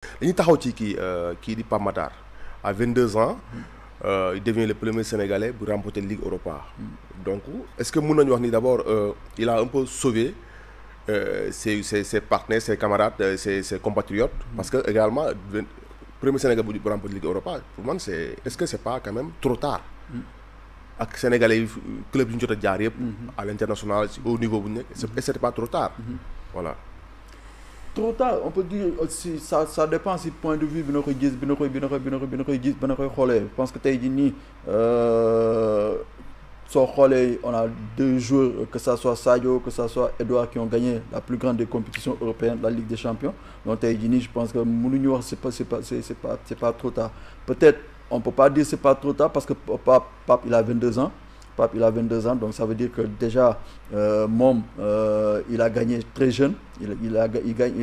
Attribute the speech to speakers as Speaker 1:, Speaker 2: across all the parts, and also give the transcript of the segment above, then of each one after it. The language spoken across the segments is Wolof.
Speaker 1: dañuy taxaw ci kii di Pape Matar à 22 ans il devient le premier Sénégalais bu remporter Ligue Europa. Donc est-ce que mën nañu wax ni d'abord il a un peu sauvé ses partenaires, ses camarades, ses compatriotes, parce que également premier Sénégal bu remporter Ligue Europa pour man est-ce que c'est pas quand même trop tard ak Sénégalais yi club yi ñu jot a jaar yëpp à l'international au niveau bu ñu nekk est-ce que c'était pas trop tard voilà.
Speaker 2: Trop tard on peut dire aussi ça dépend si point de vue bi na koy gis bi na koy xoolee. Je pense que tey jii nii soo xoolee on a deux joueurs, que ça soit Sadio, que ça soit Edouard, qui ont gagné la plus grande des compétitions européennes, la Ligue des Champions. Donc tey jii nii je pense que mënuñu wax c'est pas trop tard. Peut-être on peut pas dire c'est pas trop tard parce que Pape il a 22 ans. Pape il a 22 ans, donc ça veut dire que déjà il a gagné très jeune, il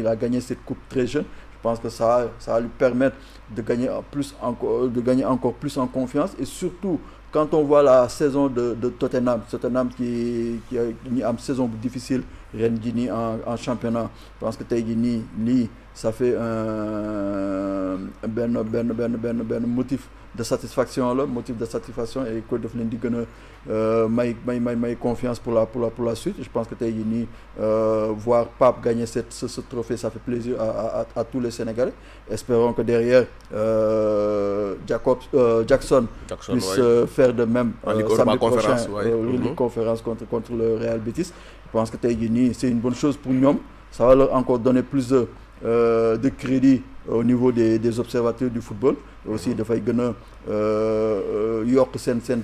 Speaker 2: a gagné cette coupe très jeune. Je pense que ça va lui permettre de gagner encore plus en confiance, et surtout quand on voit la saison de Tottenham qui a une saison difficile en championnat. Je pense que tey jii nii ça fait un motif de satisfaction et que daf leen di gën a may confiance pour la suite. Je pense que tey jii nii voir Pape gagner ce trophée, ça fait plaisir à tous les Sénégalais. Espérons que derrière Jackson puisse faire de même samedi prochain Ligue Conférence contre le Real Betis. Je pense que tey jii nii c'est une bonne chose pour ñoom. Ça va leur encore donner plus de crédit au niveau des observateurs du football, et aussi dafay gën a yokk seen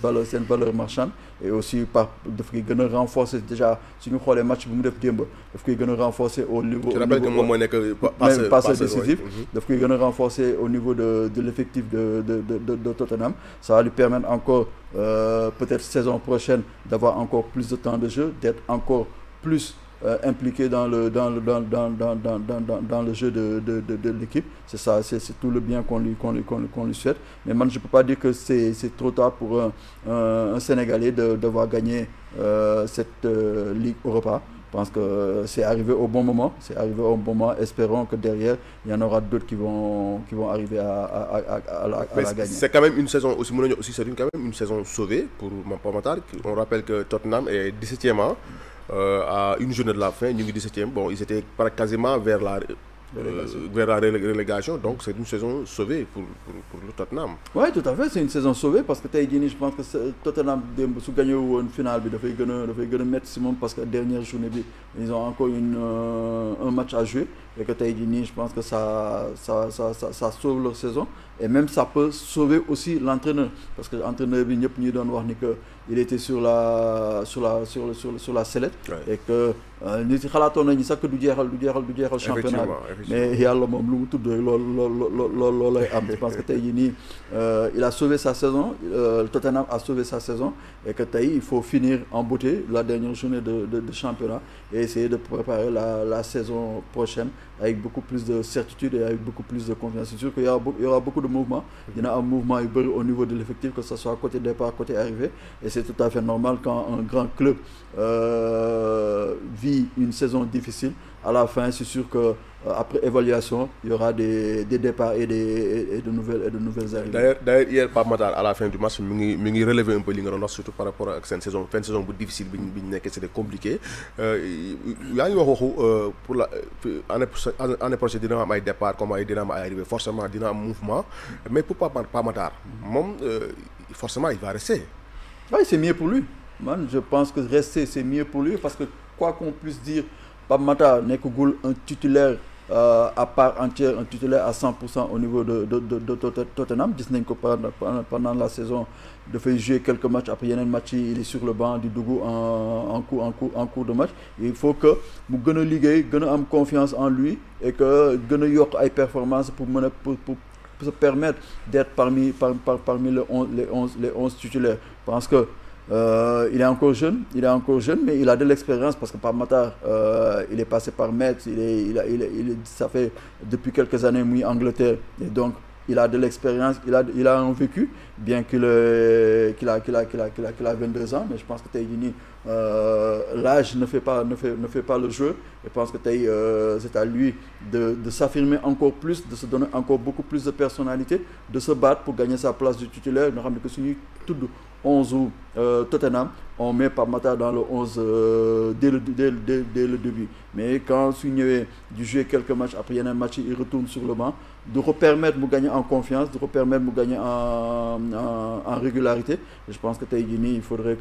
Speaker 2: valeur marchande, et aussi dafay gën a renforcer déjà suñu xoolee match bu mu def démb daf koy gën a renforcer au niveau passeur décisif, daf koy gën a renforcer au niveau de l'effectif de Tottenham. Ça va lui permettre encore peut-être saison prochaine d'avoir encore plus de temps de jeu, d'être encore plus impliqué dans le jeu de l'équipe. C'est ça, c'est tout le bien qu'on lui souhaite. Mais moi je peux pas dire que c'est trop tard pour un Sénégalais de devoir gagner cette Ligue Europa. Je pense que c'est arrivé au bon moment. Espérons que derrière il y en aura d'autres qui vont arriver à la gagner.
Speaker 1: C'est quand même une saison aussi, c'est quand même une saison sauvée pour Pape Matar. On rappelle que Tottenham est 17e à une journée de la fin, ñu ngi 17e. Bon, ils étaient quasiment vers la relégation, donc c'est une saison sauvée pour le Tottenham. Oui, tout à fait, c'est une saison sauvée parce que tey jii nii je pense que Tottenham démb su gagné woon finale bi dafay gën a mettre si moom, parce que dernière journée bi ils ont encore un match à jouer, et que tey jii nii je pense que ça sauve leur saison, et même ça peut sauver aussi l'entraîneur, parce que l'entraîneur bi ñëpp ñi doon wax ni que il était sur la sellette, et que nit yi xalaatoon nañu sax que du jeexal championnat bi, mais yàlla moom lu mu tudd loolu lay am. Je pense que tey jii nii il a sauvé sa saison, Tottenham a sauvé sa saison, et que tey il faut finir en beauté la dernière journée de championnat et essayer de préparer la saison prochaine avec beaucoup plus de certitude et avec beaucoup plus de confiance. C'est sûr qu'il y aura beaucoup de mouvements. Il y a un mouvement au niveau de l'effectif, que ce soit côté départ, côté arrivée, et c'est tout à fait normal quand un grand club vit une saison difficile. À la fin, c'est sûr que après évaluation, il y aura des départs et de nouvelles arrivées. D'ailleurs, hier Pape Matar à la fin du match mi ngi relever un peu li nga doon wax, surtout par rapport ak seen saison fin saison bu difficile bi ñu nekk, c'était compliqué. Yaa ngi wax waxu pour la année prochaine dina am ay départ, comme ay dina am ay arrivée, forcément dina am mouvement, mais pour Pape Matar moom forcément il va rester.
Speaker 2: Oui, c'est mieux pour lui. Man, je pense que rester c'est mieux pour lui, parce que quoi qu'on puisse dire, Pape Matar nekkagul un titulaire à part entière, un titulaire à 100% au niveau de Tottenham. Gis nañ ko pendant la saison dafay jouer quelques matchs, après yeneen match yi il est sur le banc di dugg en cours de match. Il faut que mu gën a liggéey, gën a am confiance en lui, et que gën a yokk ay performances pour mën a pour se permettre d'être parmi les 11 titulaires. Je pense que il est encore jeune, mais il a de l'expérience, parce que Pape Matar il est passé par Metz, ça fait depuis quelques années muy Angleterre, et donc il a de l'expérience, il a un vécu, bien qu'il a 22 ans, mais je pense que tey jii nii l'âge ne fait pas le jeu. Je pense que c'est à lui de s'affirmer encore plus, de se donner encore beaucoup plus de personnalité, de se battre pour gagner sa place de titulaire. Nous savons que si tout 11 ou Tottenham, on met Pape Matar dans le 11 dès le début. Mais quand il du jouer quelques matchs, après il y a un match, il retourne sur le banc, de repermettre de gagner en confiance, de repermettre de gagner en régularité. Et je pense que Taïgini, il faudrait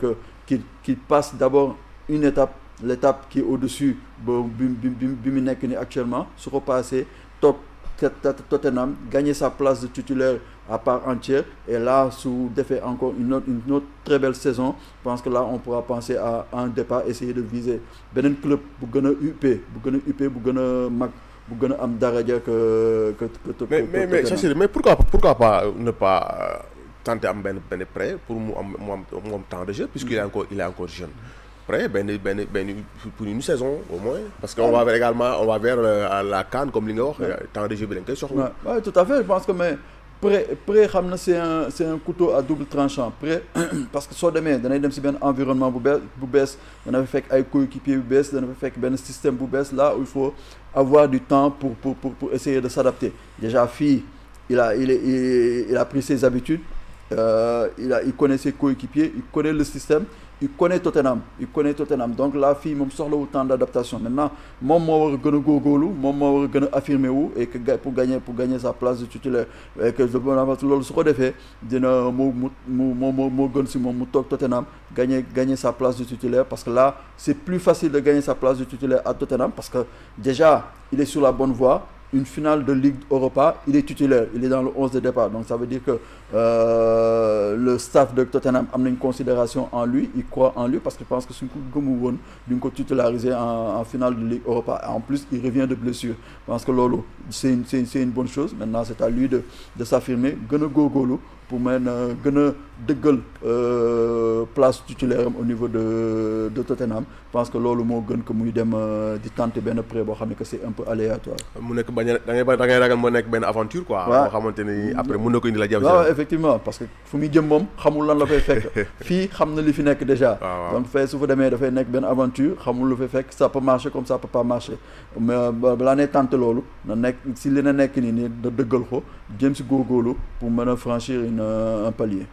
Speaker 2: qu'il passe d'abord une étape, l'étape qui est au-dessus de actuellement, se repasser, Tottenham, gagner sa place de titulaire à part entière, et là, sous défait encore une autre très belle saison, je pense que là, on pourra penser à un départ, essayer de viser un club pour gagner UP, am daraja que
Speaker 3: mais pourquoi pas ne pas tenter un prêt pour mon temps de jeu, puisqu'il est encore jeune. Prêt pour une saison au moins, parce qu'on va vers la CAN comme li nga wax, temps de jeu bi lañ koy soxla.
Speaker 2: Oui, tout à fait. Je pense que prêt c'est un couteau à double tranchant. Prêt parce que soit demain danay dem ci ben environnement bu bees dana fa fekk ay coéquipiers bu bees, dana fa fekk ben système bu bees, là où il faut avoir du temps pour essayer de s'adapter. Déjà il a pris ses habitudes, il connaît ses coéquipiers, il connaît le système, il connaît Tottenham. Donc la fille mom soxla wu temps d'adaptation. Maintenant mom mo wara gëna gogolu, mom mo wara gëna affirmer wu, et que pour gagner sa place de titulaire, et que lolu su ko défé dina mo gën ci mom mu tok Tottenham gagner sa place de titulaire, parce que là c'est plus facile de gagner sa place de titulaire à Tottenham, parce que déjà il est sur la bonne voie. Une finale de Ligue Europa, il est titulaire, il est dans le 11 de départ. Donc ça veut dire que le staff de Tottenham a une considération en lui, il croit en lui, parce que je pense que c'est une coup titularisé en finale de Ligue Europa. En plus, il revient de blessure. Je pense que Lolo, c'est une bonne chose. Maintenant, c'est à lui de s'affirmer, pour mener place titulaire au niveau de Tottenham. Je pense que Lolo mo gën ko muy dem di tenter ben prêt bo xamné que c'est un peu aléatoire.
Speaker 3: Mu nek da ngay ragal mo nek ben aventure quoi, bo xamanteni après mu nako indi la jaw.
Speaker 2: Ouais, effectivement, parce que fu mi jëm mom xamul lan la fay fekk. Fi xamna li fi nek déjà. Donc fay su fa démé da fay nek ben aventure, xamul lu fay fekk, ça peut marcher comme ça peut pas marcher. Mais bala né tenter lolu na nek si li na nek ni de deugal ko jëm ci gogolu pour mëna franchir un palier.